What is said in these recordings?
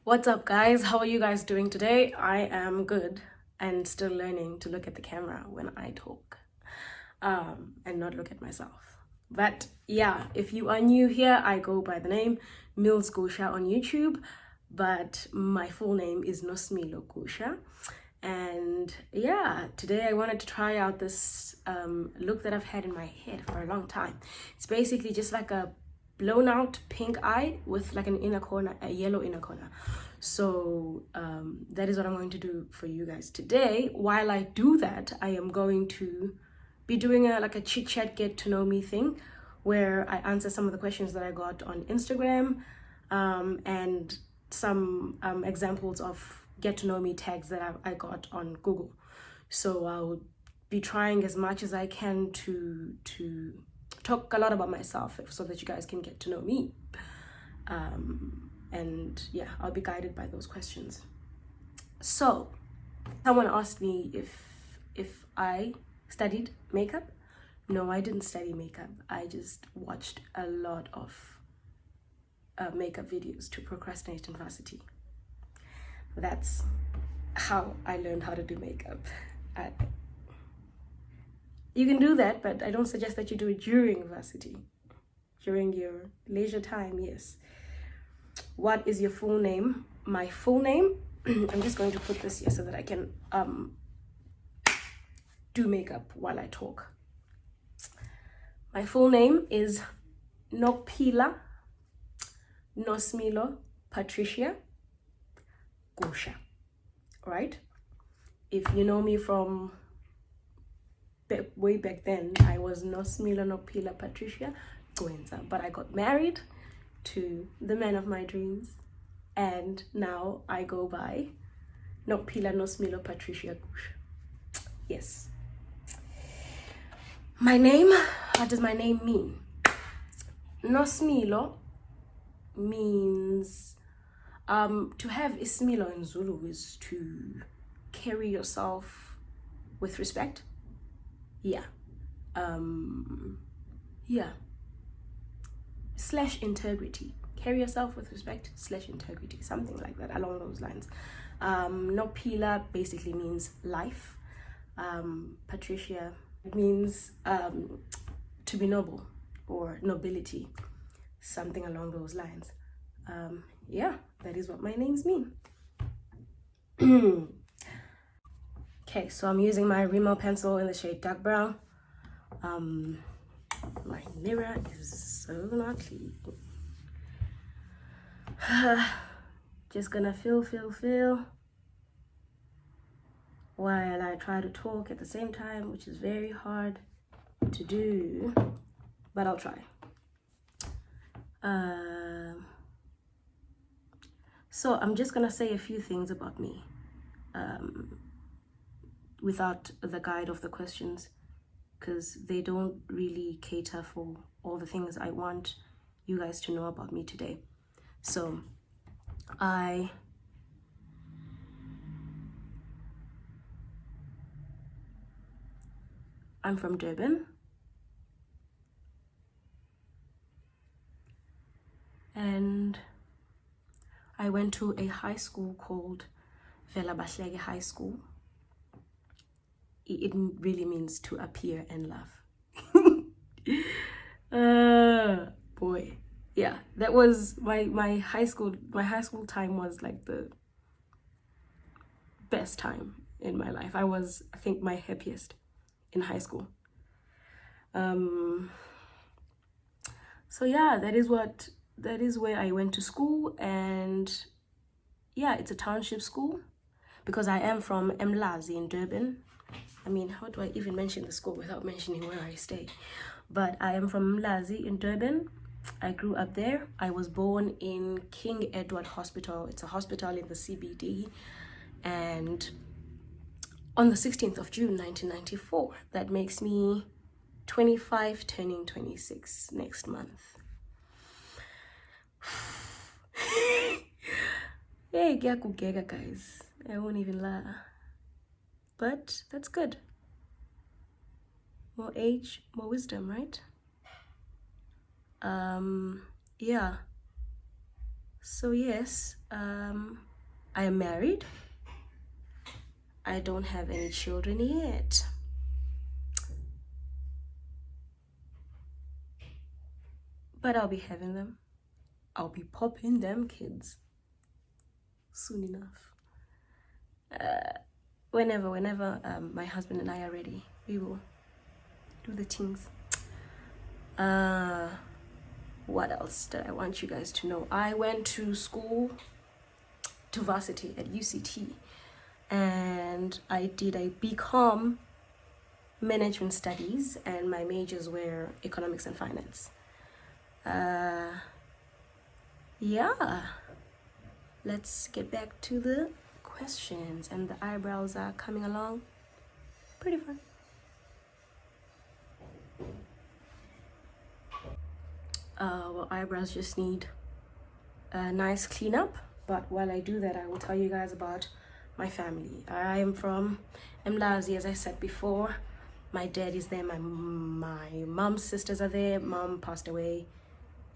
What's up, guys? How are you guys doing today? I am good and still learning to look at the camera when I talk and not look at myself. But yeah, if you are new here, I go by the name Mills Gusha on YouTube, but my full name is Nosmilo Gusha. And yeah, today I wanted to try out this look that I've had in my head for a long time. It's basically just like a blown out pink eye with like an inner corner, a yellow inner corner. So that is what I'm going to do for you guys today. While I do that, I am going to be doing a chit chat, get to know me thing, where I answer some of the questions that I got on Instagram and some examples of get to know me tags that I got on Google. So I'll be trying as much as I can to talk a lot about myself so that you guys can get to know me. And yeah, I'll be guided by those questions. So someone asked me if I studied makeup. No, I didn't study makeup. I just watched a lot of makeup videos to procrastinate in varsity. That's how I learned how to do makeup. You can do that, but I don't suggest that you do it during varsity. During your leisure time, yes. What is your full name? My full name, I'm just going to put this here so that I can do makeup while I talk. My full name is Nophila Nosmilo Patricia Gusha, right? If you know me from way back then, I was Nosmilo Nophila Patricia Grwm, but I got married to the man of my dreams, and now I go by Nophila Nosmilo Patricia Gusha. Yes. My name, what does my name mean? Nosmilo means to have ismilo in Zulu is to carry yourself with respect. Yeah. Yeah. / integrity. Carry yourself with respect / integrity. Something like that, along those lines. Nophila basically means life. Patricia means to be noble or nobility. Something along those lines. Yeah, that is what my names mean. Okay, so I'm using my Rimmel pencil in the shade dark brown. My mirror is so not clean. Just gonna feel while I try to talk at the same time, which is very hard to do, but I'll try. So I'm just gonna say a few things about me without the guide of the questions, because they don't really cater for all the things I want you guys to know about me today. So I'm from Durban, and I went to a high school called Velabahlege High School. It really means to appear and laugh. Boy, yeah, that was my high school. My high school time was like the best time in my life. I was, I think, my happiest in high school. So yeah, that is where I went to school, and yeah, it's a township school because I am from Mlazi in Durban. I mean, how do I even mention the school without mentioning where I stay? But I am from Mlazi in Durban. I grew up there. I was born in King Edward Hospital. It's a hospital in the CBD. And on the 16th of June, 1994, that makes me 25, turning 26 next month. Hey, guys. I won't even lie. But that's good. More age, more wisdom, right? Yeah. So yes, I am married. I don't have any children yet. But I'll be having them. I'll be popping them kids soon enough. Whenever my husband and I are ready, we will do the things. What else did I want you guys to know? I went to school, to varsity at UCT, and I did a BCom management studies, and my majors were economics and finance. Yeah, let's get back to the questions, and the eyebrows are coming along pretty fun. Well, eyebrows just need a nice cleanup, but while I do that, I will tell you guys about my family. I am from Mlazi, as I said before. My dad is there, my mom's sisters are there. Mom passed away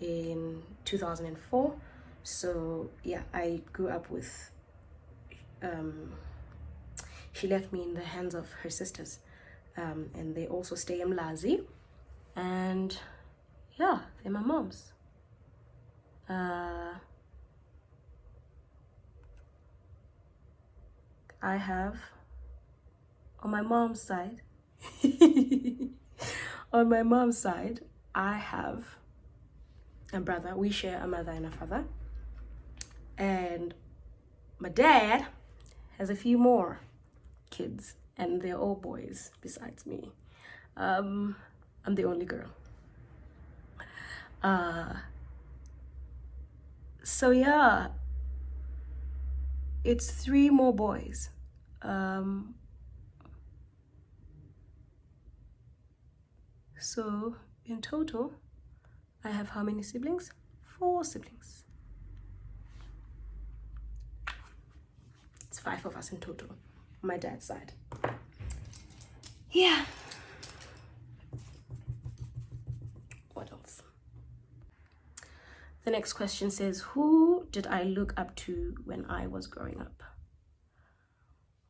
in 2004, so yeah, I grew up with she left me in the hands of her sisters, and they also stay in Mlazi, and yeah, they're my moms. I have, on my mom's side, I have a brother. We share a mother and a father. And my dad has a few more kids, and they're all boys besides me. I'm the only girl. So yeah, it's 3 more boys. So in total, I have how many siblings? 4 siblings. It's 5 of us in total, on my dad's side. Yeah. What else? The next question says, who did I look up to when I was growing up?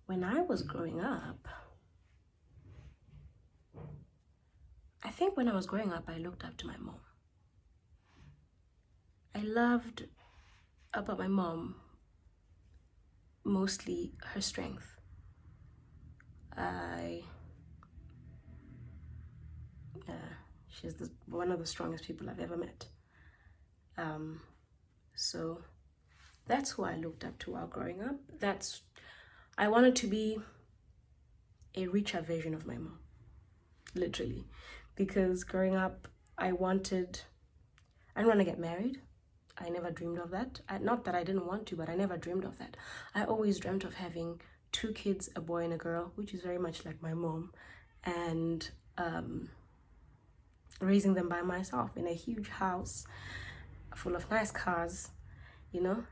When I was growing up, I think when I was growing up, I looked up to my mom. I loved about my mom mostly her strength. She's one of the strongest people I've ever met. So that's who I looked up to while growing up. I wanted to be a richer version of my mom, literally, because growing up, I didn't want to get married. I never dreamed of that. Not that I didn't want to, but I never dreamed of that. I always dreamt of having 2 kids, a boy and a girl, which is very much like my mom, and raising them by myself in a huge house full of nice cars, you know.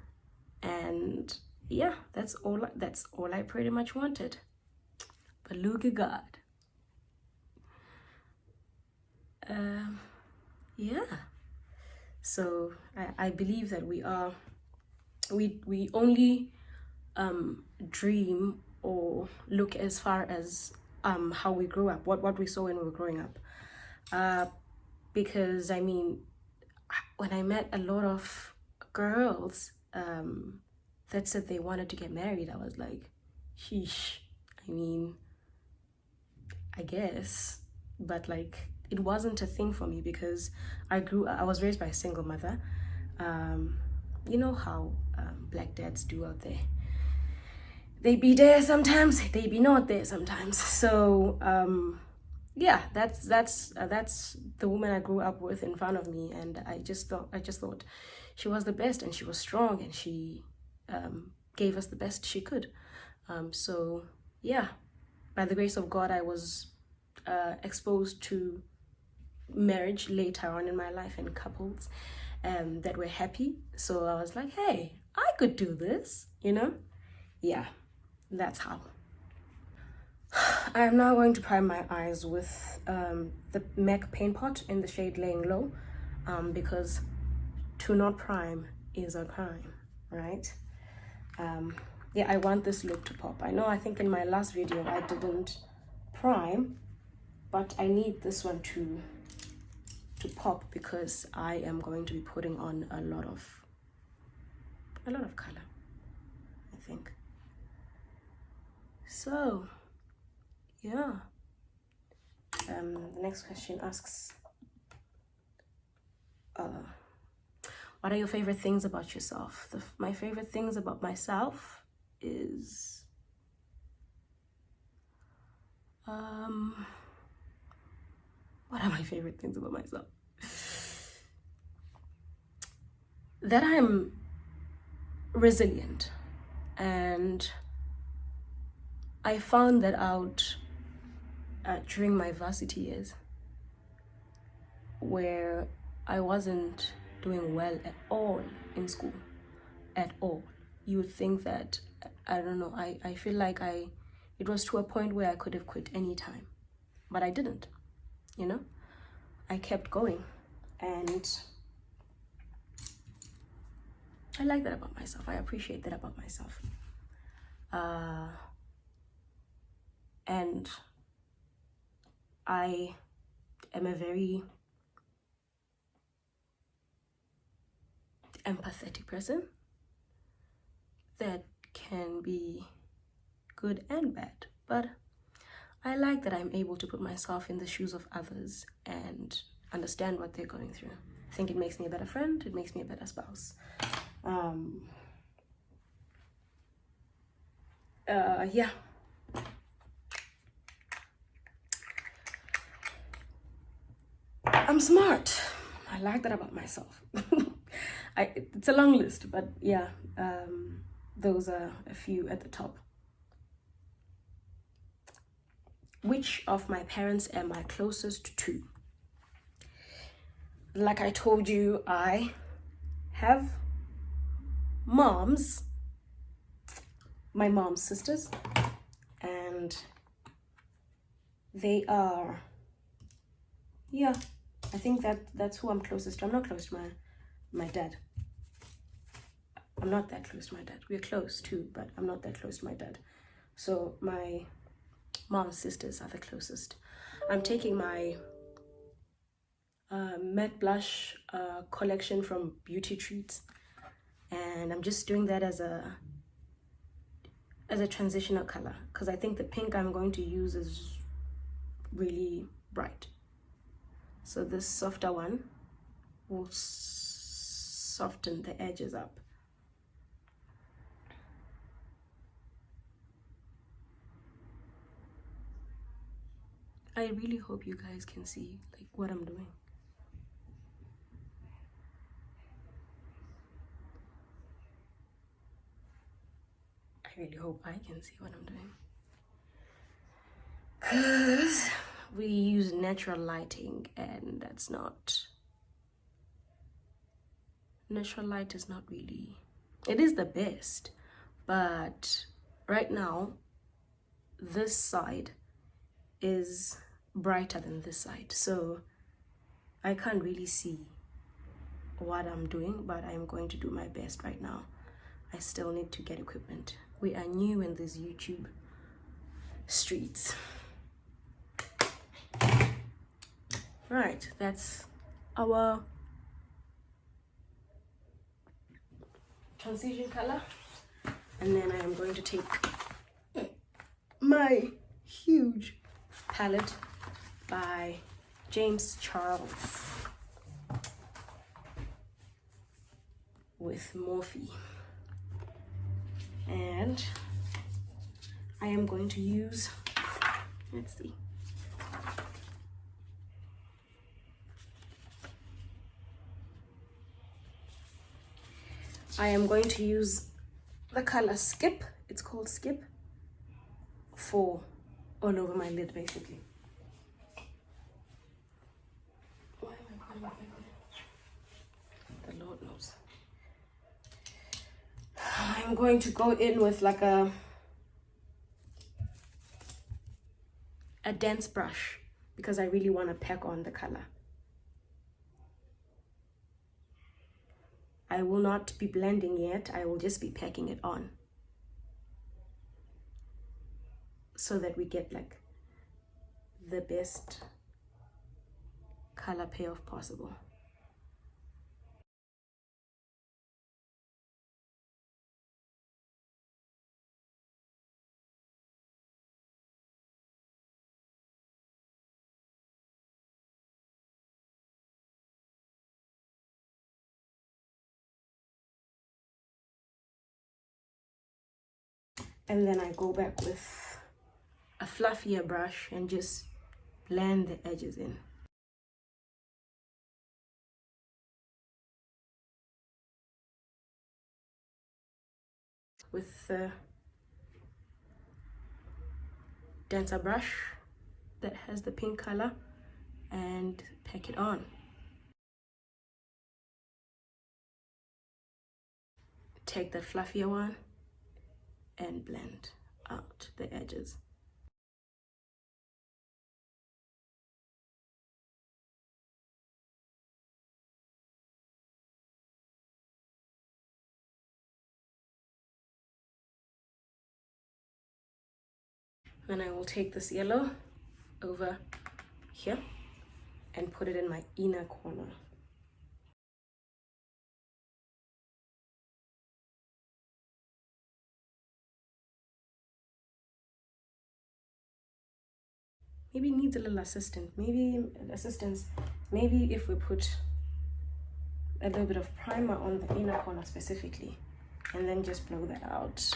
And yeah, that's all I pretty much wanted. But look at God. Yeah. So I believe that we only dream or look as far as how we grew up, what we saw when we were growing up. Because I mean, when I met a lot of girls that said they wanted to get married, I was like, sheesh. I mean, I guess, but like, it wasn't a thing for me because I was raised by a single mother. You know how black dads do out there. They be there sometimes, they be not there sometimes. So yeah, that's the woman I grew up with in front of me, and I just thought she was the best, and she was strong, and she gave us the best she could. So yeah, by the grace of God, I was exposed to marriage later on in my life, and couples that were happy. So I was like, hey, I could do this, you know. Yeah, that's how. I am now going to prime my eyes with the MAC paint pot in the shade Laying Low, because to not prime is a crime, right? Yeah, I want this look to pop. I think in my last video I didn't prime, but I need this one to pop because I am going to be putting on a lot of color, I think. So yeah, the next question asks, what are your favorite things about yourself? My favorite things about myself is what are my favorite things about myself? That I'm resilient, and I found that out during my varsity years, where I wasn't doing well at all in school, at all. You would think that, I don't know, I feel like it was to a point where I could have quit any time, but I didn't, you know? I kept going, and I like that about myself. I appreciate that about myself. And I am a very empathetic person that can be good and bad, but I like that I'm able to put myself in the shoes of others and understand what they're going through. I think it makes me a better friend, it makes me a better spouse. Yeah. I'm smart. I like that about myself. It's a long list, but yeah, those are a few at the top. Which of my parents am I closest to? Like I told you, I have moms, my mom's sisters, and they are, yeah, I think that's who I'm closest to. I'm not close to my dad. I'm not that close to my dad. We're close too, but I'm not that close to my dad. So my mom's sisters are the closest. I'm taking my matte blush collection from Beauty Treats, and I'm just doing that as a transitional color because I think the pink I'm going to use is really bright. So this softer one will soften the edges up. I really hope you guys can see like what I'm doing. I really hope I can see what I'm doing, because we use natural lighting, and that's not, natural light is not really, it is the best, but right now this side is brighter than this side, so I can't really see what I'm doing, but I'm going to do my best right now. I still need to get equipment. We are new in these YouTube streets. Right, that's our transition color, and then I am going to take my huge palette by James Charles with Morphe, and I am going to use, let's see, I am going to use the color Skip, it's called Skip, for all over my lid basically. Why am I calling it? The Lord knows. I'm going to go in with like a dense brush because I really want to pack on the color. I will not be blending yet. I will just be packing it on so that we get like the best color payoff possible. And then I go back with a fluffier brush and just blend the edges in. With the denser brush that has the pink color and pack it on. Take that fluffier one and blend out the edges. Then I will take this yellow over here and put it in my inner corner. Maybe it needs a little assistance. Maybe if we put a little bit of primer on the inner corner specifically, and then just blow that out,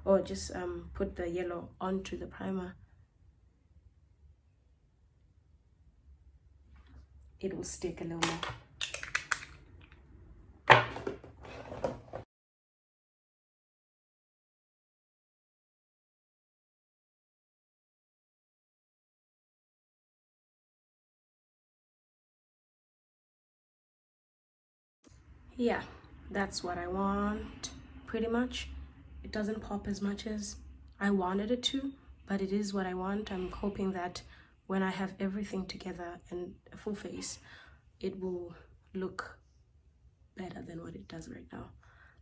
or just put the yellow onto the primer. It will stick a little more. Yeah, that's what I want pretty much. It doesn't pop as much as I wanted it to, but it is what I want. I'm hoping that when I have everything together and a full face, it will look better than what it does right now.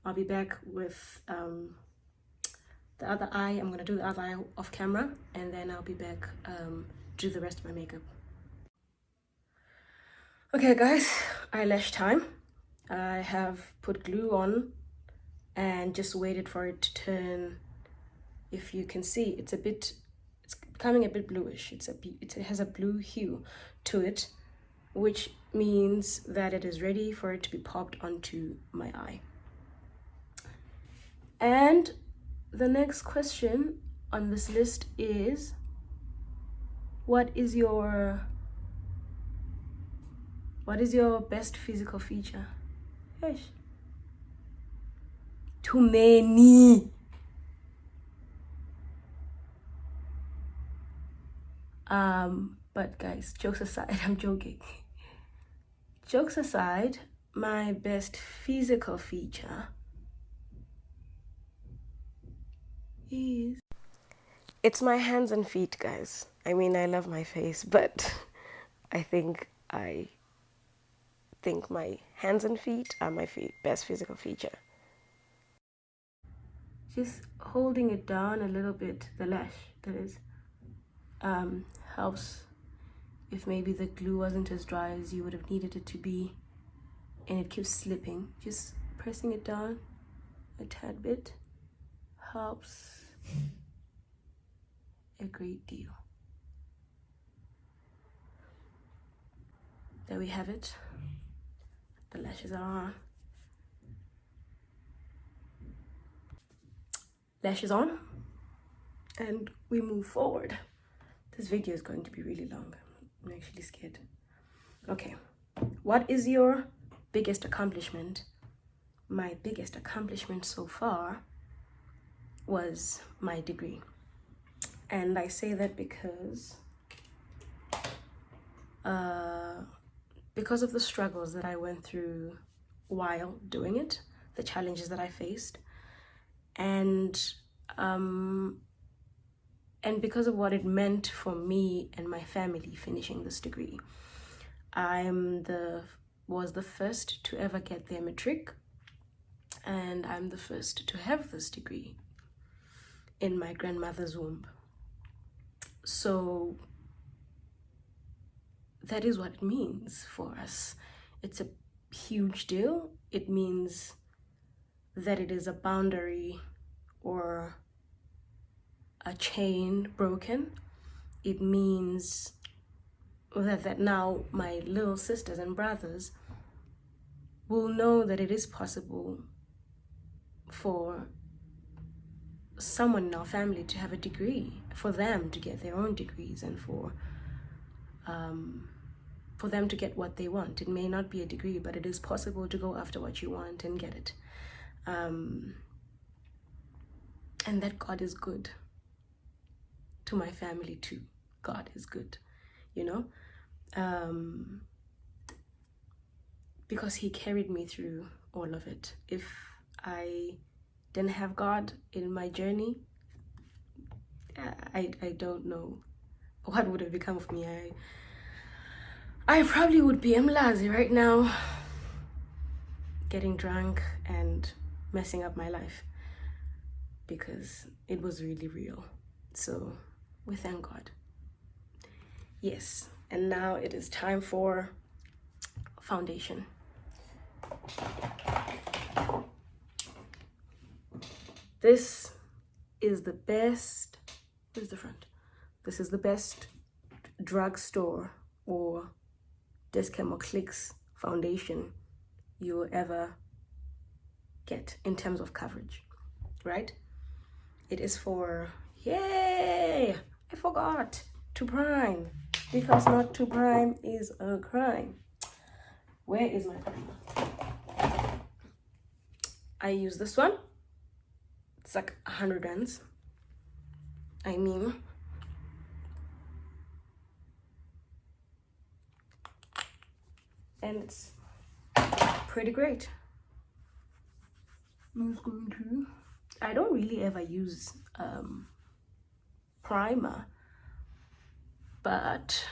I'll be back with the other eye. I'm gonna do the other eye off camera, and then I'll be back do the rest of my makeup. Okay guys, eyelash time. I have put glue on and just waited for it to turn. If you can see, it's becoming a bit bluish. It has a blue hue to it, which means that it is ready for it to be popped onto my eye. And the next question on this list is, what is your best physical feature? Yes. Too many. But guys, jokes aside, I'm joking. Jokes aside, my best physical feature is, it's my hands and feet, guys. I mean, I love my face, but I think my hands and feet are my best physical feature. Just holding it down a little bit, the lash, that is, helps if maybe the glue wasn't as dry as you would have needed it to be and it keeps slipping. Just pressing it down a tad bit helps a great deal. There we have it. The lashes are on. Lashes on, and we move forward. This video is going to be really long. I'm actually scared. Okay, what is your biggest accomplishment? My biggest accomplishment so far was my degree. And I say that because of the struggles that I went through while doing it, the challenges that I faced, and because of what it meant for me and my family finishing this degree. I'm was the first to ever get their matric, and I'm the first to have this degree in my grandmother's womb. So that is what it means for us. It's a huge deal. It means that it is a boundary or a chain broken. It means that now my little sisters and brothers will know that it is possible for someone in our family to have a degree, for them to get their own degrees, and for them to get what they want. It may not be a degree, but it is possible to go after what you want and get it. And that God is good to my family too. God is good, you know, because he carried me through all of it. If I didn't have God in my journey, I don't know what would have become of me. I probably would be Mlazi right now, getting drunk and messing up my life, because it was really real. So we thank God. Yes, and now it is time for foundation. This is the best, where's the front? This is the best drugstore or Discam or Clicks foundation you will ever get in terms of coverage, right? It is for, yay, I forgot, to prime, because not to prime is a crime. Where is my primer? I use this one. It's like 100 rands. I mean, and it's pretty great. I don't really ever use primer, but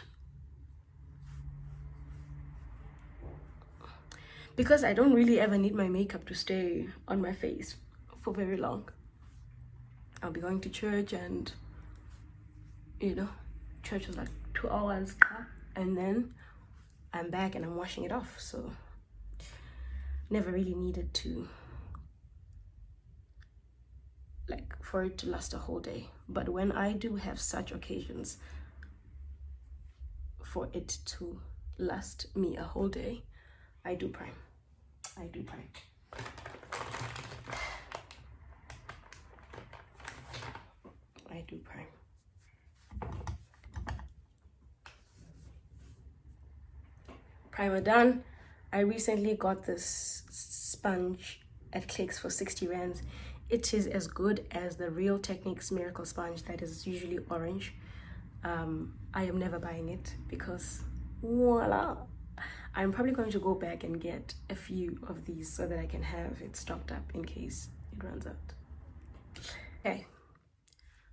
because I don't really ever need my makeup to stay on my face for very long. I'll be going to church, and you know, church is like 2 hours, and then I'm back and I'm washing it off. So never really needed to, like, for it to last a whole day. But when I do have such occasions for it to last me a whole day, I do prime. I do prime. I do prime. Primer done. I recently got this sponge at Clicks for 60 rands. It is as good as the Real Techniques Miracle Sponge that is usually orange. I am never buying it because voila. I'm probably going to go back and get a few of these so that I can have it stocked up in case it runs out. Okay,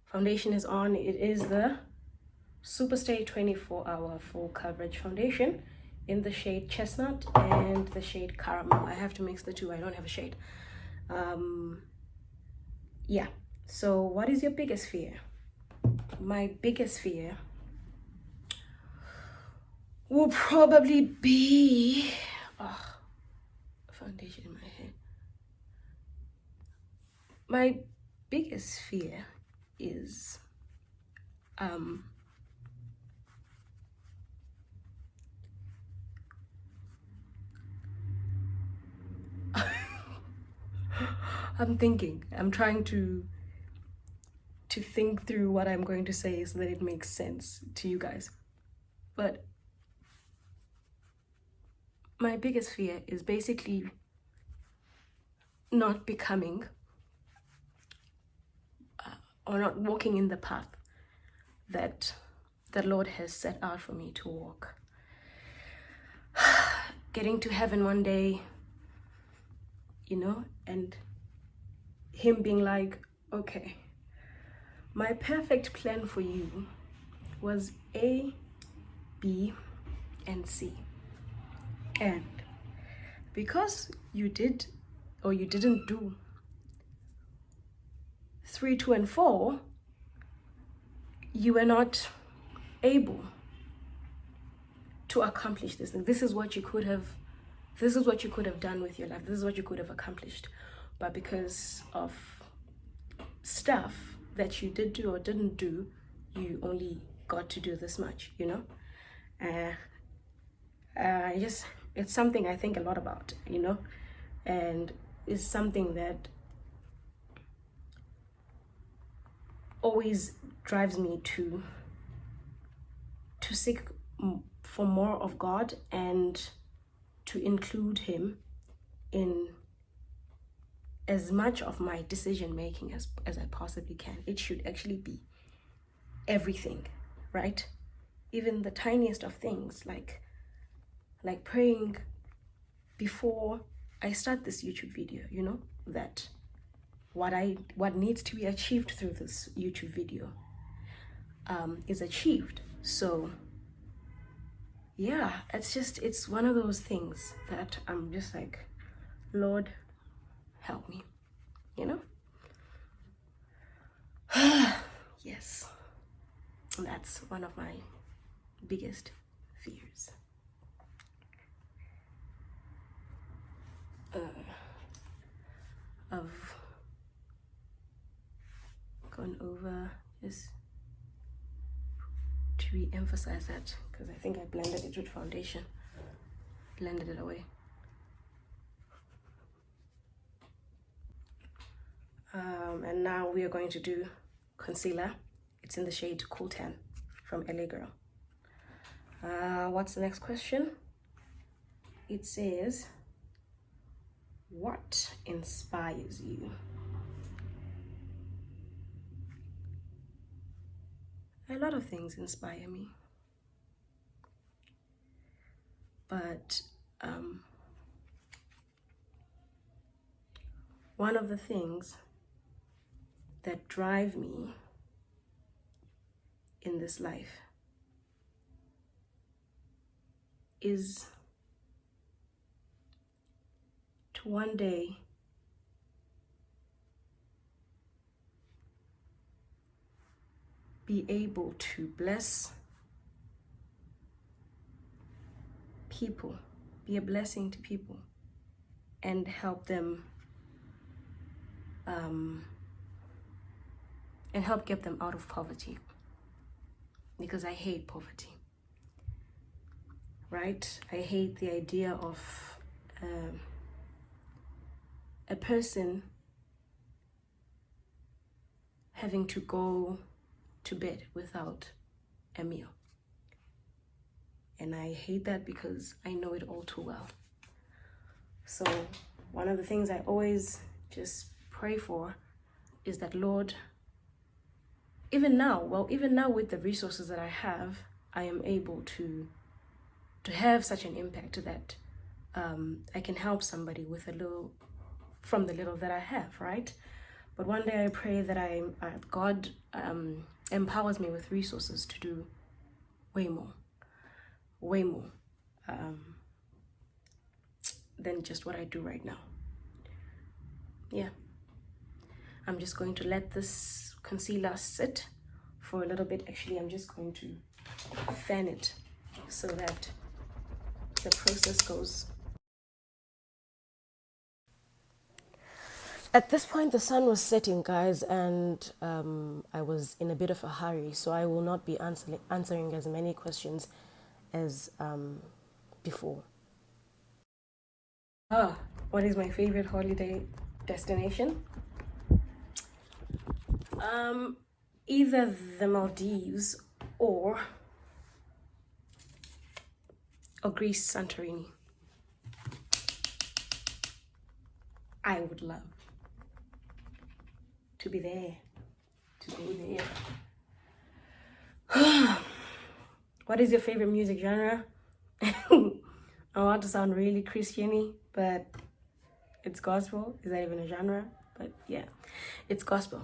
foundation is on. It is the Superstay 24-hour full coverage foundation in the shade Chestnut and the shade Caramel. I have to mix the two. I don't have a shade. Yeah, so what is your biggest fear? My biggest fear will probably be foundation in my hair. My biggest fear is I'm trying to think through what I'm going to say so that it makes sense to you guys. But my biggest fear is basically not becoming or not walking in the path that the Lord has set out for me to walk. Getting to heaven one day, you know, and him being like, okay, my perfect plan for you was A, B, and C. And because you did or you didn't do 3, 2, and 4, you were not able to accomplish this thing. This is what you could have done with your life. This is what you could have accomplished. But because of stuff that you did do or didn't do, you only got to do this much, you know? It's something I think a lot about, you know? And it's something that always drives me to seek for more of God and to include him in as much of my decision making as I possibly can. It should actually be everything, right? Even the tiniest of things, like praying before I start this YouTube video, you know, that what needs to be achieved through this YouTube video is achieved. So yeah, it's one of those things that I'm just like, Lord, help me, you know? Yes, that's one of my biggest fears. I've gone over just to re-emphasize that, because I think I blended it with foundation, blended it away. And now we are going to do concealer. It's in the shade Cool Tan from LA Girl. What's the next question? It says, what inspires you? A lot of things inspire me, but one of the things that drive me in this life is to one day be able to bless people, be a blessing to people, and help them and help get them out of poverty, because I hate poverty, right? I hate the idea of a person having to go to bed without a meal. And I hate that because I know it all too well. So one of the things I always just pray for is that, Lord, even now with the resources that I have, I am able to have such an impact that I can help somebody with a little, from the little that I have, right? But one day I pray that God empowers me with resources to do way more than just what I do right now. Yeah, I'm just going to let this concealer sit for a little bit. Actually, I'm just going to fan it so that the process goes. At this point, the sun was setting, guys, and I was in a bit of a hurry, so I will not be answering as many questions as before. What is my favorite holiday destination? Either the Maldives or Greece, Santorini. I would love to be there, to go there. What is your favorite music genre? I want to sound really Christian-y, but it's gospel. Is that even a genre? But yeah, it's gospel.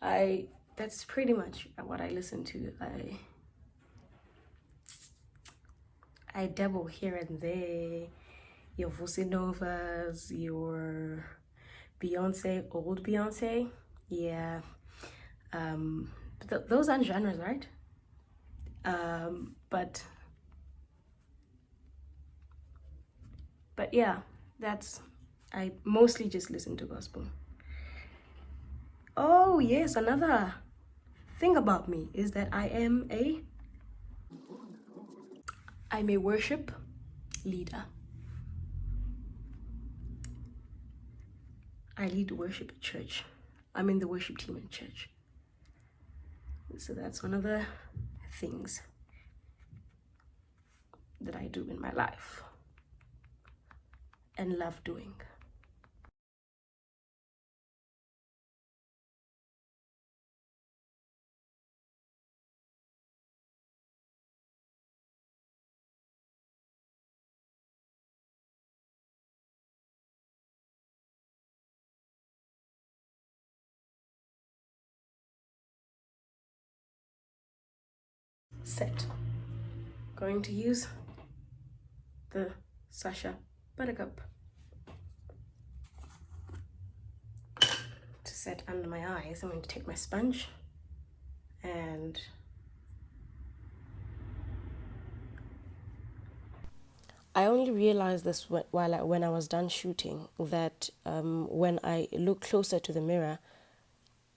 That's pretty much what I listen to. I dabble here and there your Vusi Novas, your Beyonce, old Beyonce. Yeah. Those aren't genres, right? But yeah, I mostly just listen to gospel. Oh yes, another thing about me is that I'm a worship leader. I lead worship at church. I'm in the worship team at church. So that's one of the things that I do in my life and love doing. Set. Going to use the Sasha Buttercup to set under my eyes. I'm going to take my sponge and I only realized this when I was done shooting, that when I look closer to the mirror,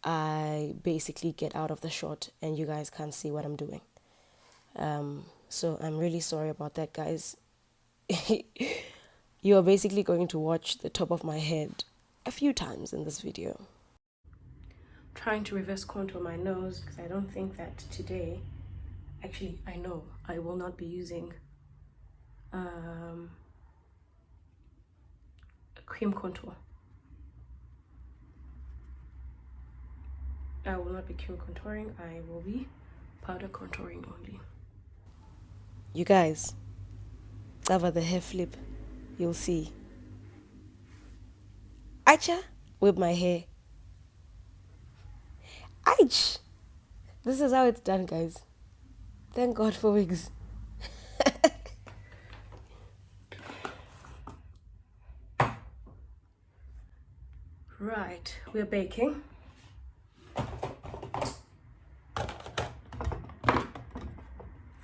I basically get out of the shot and you guys can't see what I'm doing. So I'm really sorry about that, guys. You are basically going to watch the top of my head a few times in this video. Trying to reverse contour my nose because I don't think that today, actually I know I will not be using a cream contour. I will not be cream contouring, I will be powder contouring only. You guys, cover the hair flip, you'll see. Acha, with my hair. Aich! This is how it's done, guys. Thank God for wigs. Right, we're baking.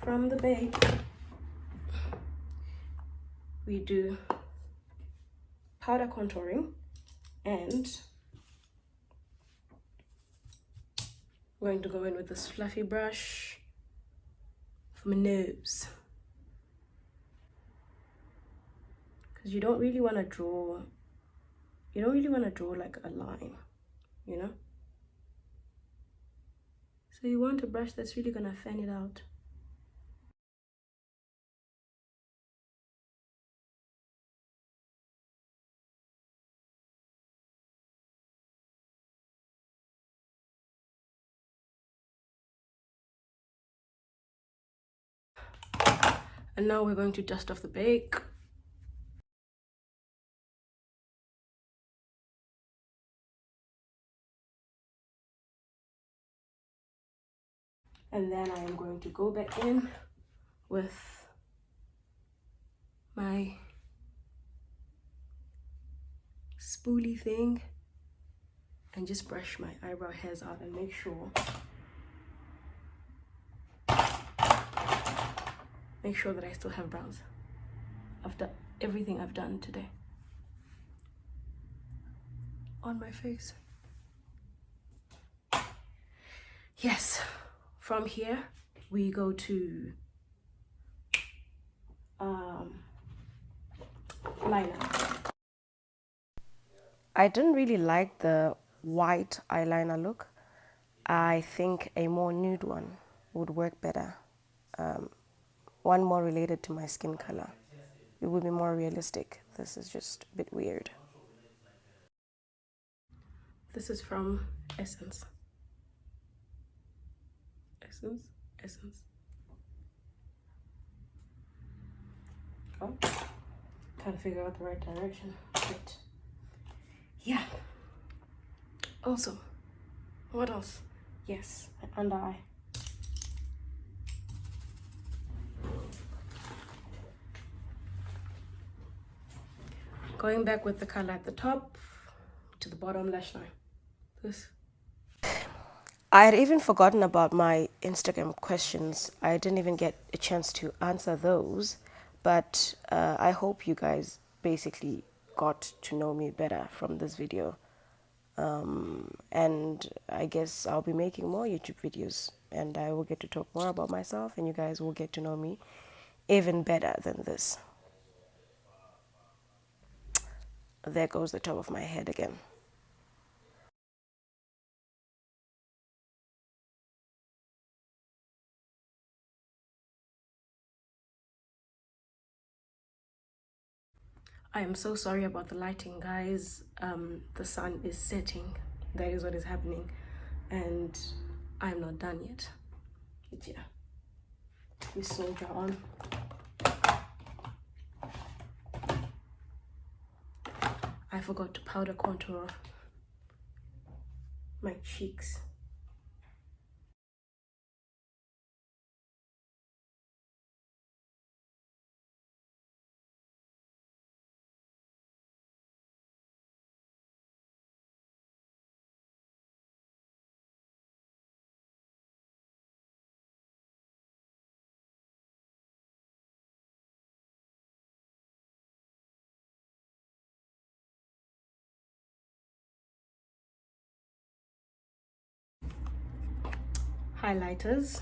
From the bake, we do powder contouring and I'm going to go in with this fluffy brush for my nose. Because you don't really want to draw like a line, you know? So you want a brush that's really gonna fan it out. And now we're going to dust off the bake. And then I am going to go back in with my spoolie thing and just brush my eyebrow hairs out and make sure that I still have brows after everything I've done today on my face. Yes, from here we go to liner. I didn't really like the white eyeliner look. I think a more nude one would work better. One more related to my skin color. It would be more realistic. This is just a bit weird. This is from Essence. Essence. Oh, can't figure out the right direction. But yeah. Also, what else? Yes, my under eye. Going back with the color at the top to the bottom lash line. This. I had even forgotten about my Instagram questions. I didn't even get a chance to answer those, but I hope you guys basically got to know me better from this video. And I guess I'll be making more YouTube videos, and I will get to talk more about myself, and you guys will get to know me even better than this. There goes the top of my head again. I am so sorry about the lighting, guys. The sun is setting. That is what is happening. And I'm not done yet. But yeah, we soldier on. I forgot to powder contour my cheeks. Highlighters.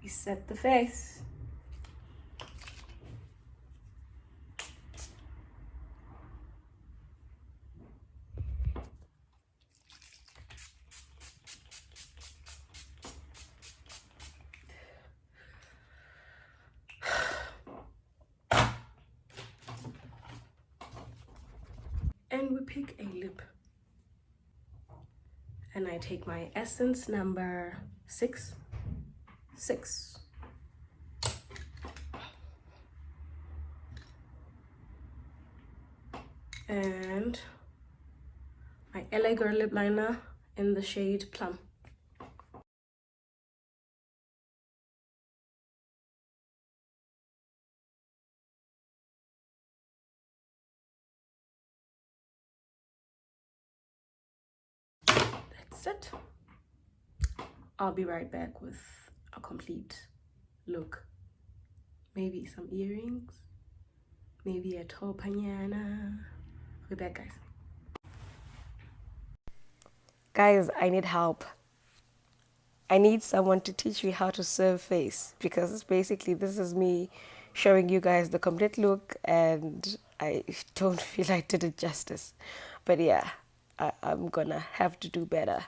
We set the face. And we pick a lip. And I take my essence number 6. And my LA Girl lip liner in the shade Plum. That's it. I'll be right back with a complete look. Maybe some earrings, maybe a topanyana. I'll be back, guys. Guys, I need help. I need someone to teach me how to serve face, because basically this is me showing you guys the complete look, and I don't feel I did it justice. But yeah, I'm gonna have to do better.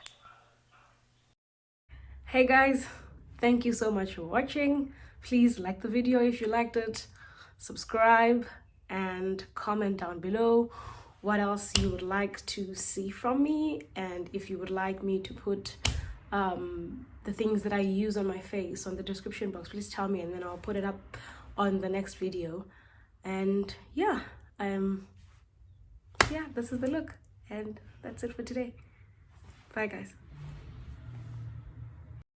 Hey guys, thank you so much for watching. Please like the video if you liked it, subscribe, and comment down below what else you would like to see from me, and if you would like me to put the things that I use on my face on the description box, please tell me, and then I'll put it up on the next video. And yeah, this is the look, and that's it for today. Bye guys.